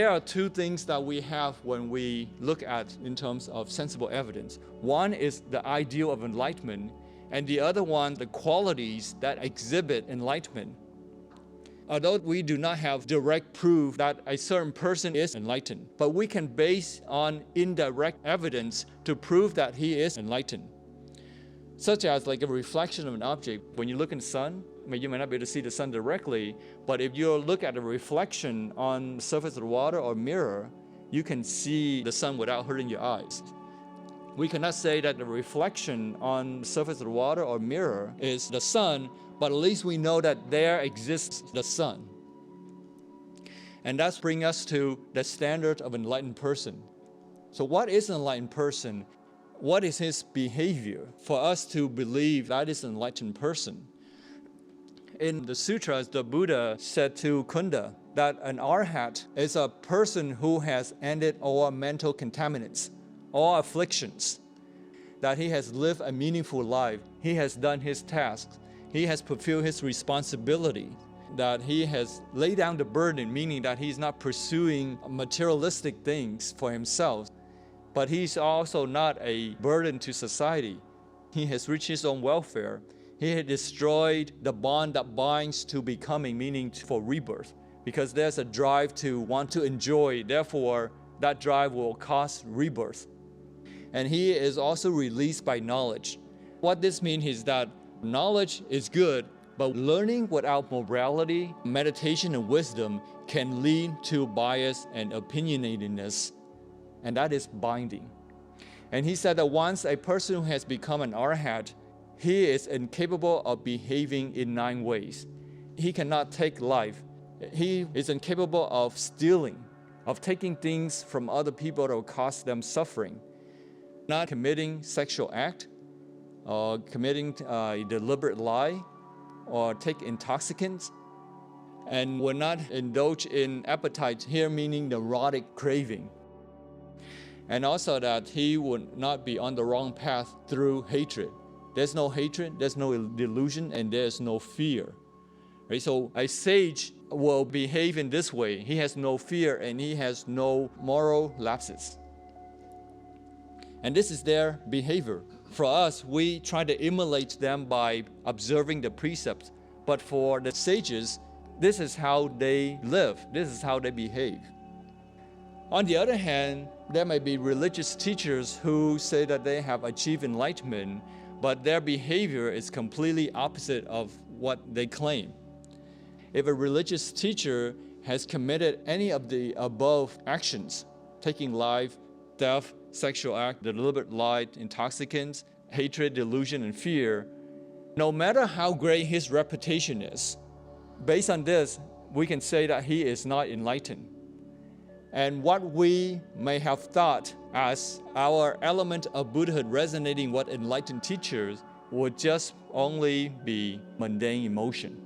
there are two things that we have when we look at in terms of sensible evidence. One is the ideal of enlightenment, and the other one, the qualities that exhibit enlightenment. Although we do not have direct proof that a certain person is enlightened, but we can base on indirect evidence to prove that he is enlightened. Such as like a reflection of an object. When you look in the sun, you may not be able to see the sun directly, but if you look at a reflection on the surface of the water or mirror, you can see the sun without hurting your eyes. We cannot say that the reflection on the surface of the water or mirror is the sun, but at least we know that there exists the sun. And that's bring us to the standard of an enlightened person. So what is an enlightened person? What is his behavior for us to believe that is an enlightened person? In the sutras, the Buddha said to Kunda that an arhat is a person who has ended all mental contaminants, all afflictions, that he has lived a meaningful life, he has done his tasks, he has fulfilled his responsibility, that he has laid down the burden, meaning that he's not pursuing materialistic things for himself, but he's also not a burden to society. He has reached his own welfare. He had destroyed the bond that binds to becoming, meaning for rebirth, because there's a drive to want to enjoy, therefore that drive will cause rebirth. And he is also released by knowledge. What this means is that knowledge is good, but learning without morality, meditation, and wisdom can lead to bias and opinionatedness, and that is binding. And he said that once a person who has become an arhat, he is incapable of behaving in 9 ways. He cannot take life. He is incapable of stealing, of taking things from other people that will cause them suffering, not committing sexual act, or committing a deliberate lie, or take intoxicants, and will not indulge in appetite, here meaning neurotic craving. And also that he would not be on the wrong path through hatred. There's no hatred, there's no delusion, and there's no fear. Right? So a sage will behave in this way. He has no fear and he has no moral lapses. And this is their behavior. For us, we try to emulate them by observing the precepts. But for the sages, this is how they live. This is how they behave. On the other hand, there may be religious teachers who say that they have achieved enlightenment, but their behavior is completely opposite of what they claim. If a religious teacher has committed any of the above actions, taking life, theft, sexual act, deliberate lie, intoxicants, hatred, delusion, and fear, no matter how great his reputation is, based on this, we can say that he is not enlightened. And what we may have thought as our element of Buddhahood resonating with enlightened teachers would just only be mundane emotion.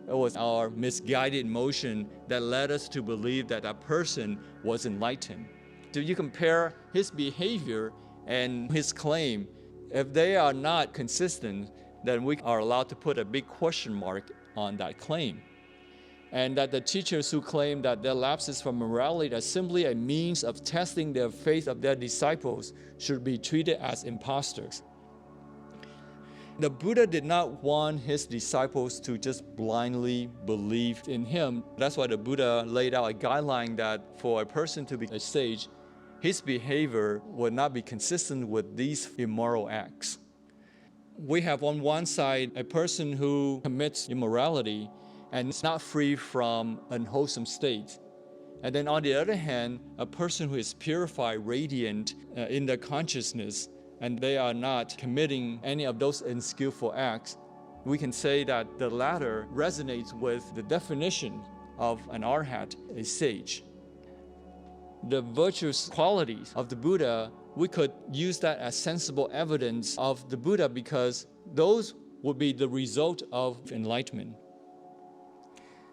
It was our misguided emotion that led us to believe that a person was enlightened. So you compare his behavior and his claim, if they are not consistent, then we are allowed to put a big question mark on that claim. And that the teachers who claim that their lapses from morality are simply a means of testing the faith of their disciples should be treated as imposters. The Buddha did not want his disciples to just blindly believe in him. That's why the Buddha laid out a guideline that for a person to be a sage, his behavior would not be consistent with these immoral acts. We have on one side a person who commits immorality and is not free from unwholesome state. And then on the other hand, a person who is purified, radiant in their consciousness, and they are not committing any of those unskillful acts, we can say that the latter resonates with the definition of an arhat, a sage. The virtuous qualities of the Buddha, we could use that as sensible evidence of the Buddha because those would be the result of enlightenment.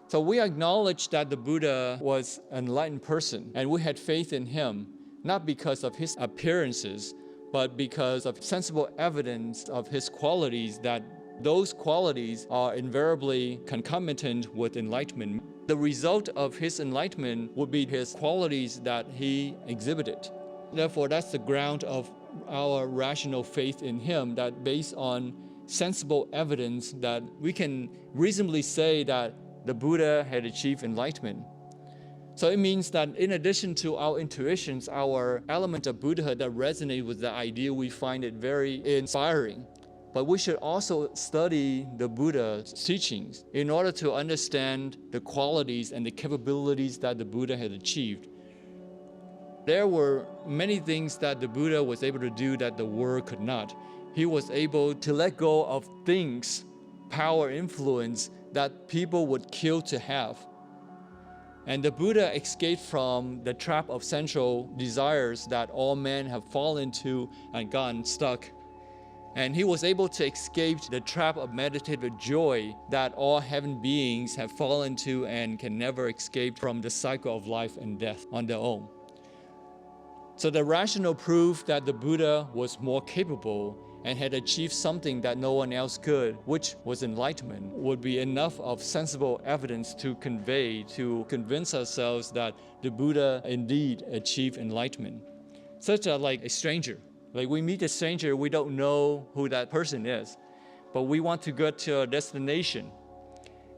So we acknowledge that the Buddha was an enlightened person and we had faith in him, not because of his appearances, but because of sensible evidence of his qualities, that those qualities are invariably concomitant with enlightenment. The result of his enlightenment would be his qualities that he exhibited. Therefore, that's the ground of our rational faith in him, that based on sensible evidence that we can reasonably say that the Buddha had achieved enlightenment. So it means that in addition to our intuitions, our element of Buddhahood that resonate with the idea, we find it very inspiring. But we should also study the Buddha's teachings in order to understand the qualities and the capabilities that the Buddha had achieved. There were many things that the Buddha was able to do that the world could not. He was able to let go of things, power, influence that people would kill to have. And the Buddha escaped from the trap of sensual desires that all men have fallen into and gotten stuck. And he was able to escape the trap of meditative joy that all heaven beings have fallen into and can never escape from the cycle of life and death on their own. So the rational proof that the Buddha was more capable and had achieved something that no one else could, which was enlightenment, would be enough of sensible evidence to convince ourselves that the Buddha indeed achieved enlightenment. Such as like a stranger. Like we meet a stranger, we don't know who that person is, but we want to go to a destination.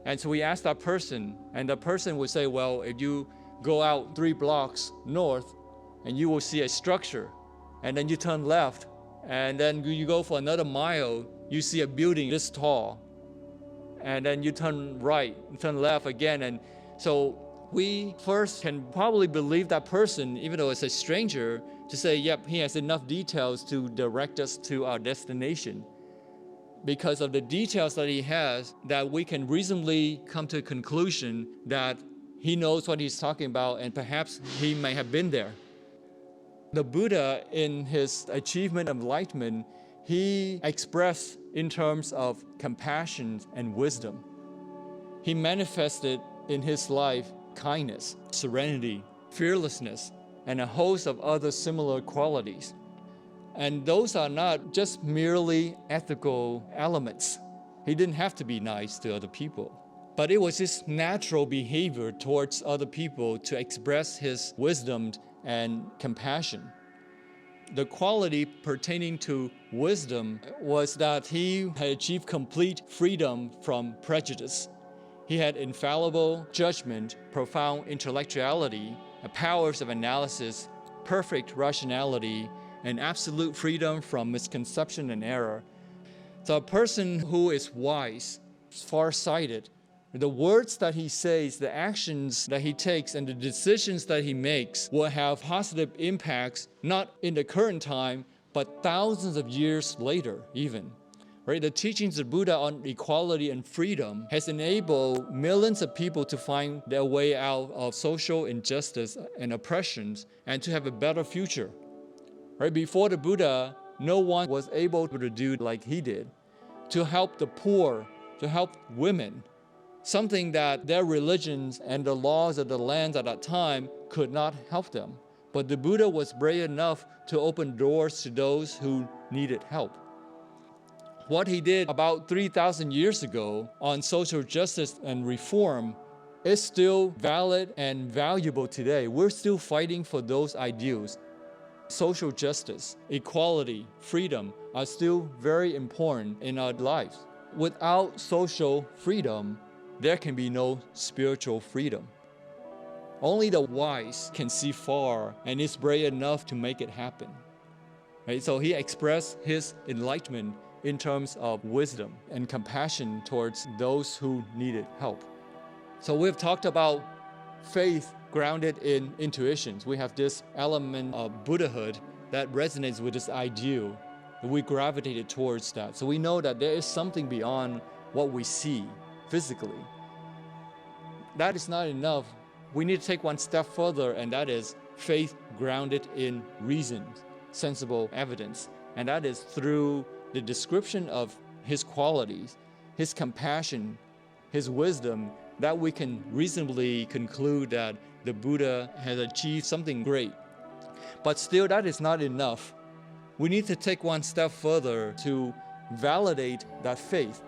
And so we ask that person, and the person would say, well, if you go out 3 blocks north, and you will see a structure, and then you turn left, and then you go for another mile, you see a building this tall, and then you turn right, turn left again. And so we first can probably believe that person, even though it's a stranger, to say, yep, he has enough details to direct us to our destination. Because of the details that he has, that we can reasonably come to a conclusion that he knows what he's talking about, and perhaps he may have been there. The Buddha, in his achievement of enlightenment, he expressed in terms of compassion and wisdom. He manifested in his life kindness, serenity, fearlessness, and a host of other similar qualities. And those are not just merely ethical elements. He didn't have to be nice to other people, but it was his natural behavior towards other people to express his wisdom and compassion. The quality pertaining to wisdom was that he had achieved complete freedom from prejudice. He had infallible judgment, profound intellectuality, powers of analysis, perfect rationality, and absolute freedom from misconception and error. So a person who is wise, far-sighted, the words that he says, the actions that he takes, and the decisions that he makes will have positive impacts, not in the current time, but thousands of years later even. Right? The teachings of Buddha on equality and freedom has enabled millions of people to find their way out of social injustice and oppressions and to have a better future. Right? Before the Buddha, no one was able to do like he did, to help the poor, to help women, something that their religions and the laws of the land at that time could not help them. But the Buddha was brave enough to open doors to those who needed help. What he did about 3,000 years ago on social justice and reform is still valid and valuable today. We're still fighting for those ideals. Social justice, equality, freedom are still very important in our lives. Without social freedom, there can be no spiritual freedom. Only the wise can see far and is brave enough to make it happen. Right? So he expressed his enlightenment in terms of wisdom and compassion towards those who needed help. So we've talked about faith grounded in intuitions. We have this element of Buddhahood that resonates with this ideal. We gravitated towards that. So we know that there is something beyond what we see physically. That is not enough. We need to take one step further, and that is faith grounded in reason, sensible evidence. And that is through the description of his qualities, his compassion, his wisdom, that we can reasonably conclude that the Buddha has achieved something great. But still, that is not enough. We need to take one step further to validate that faith.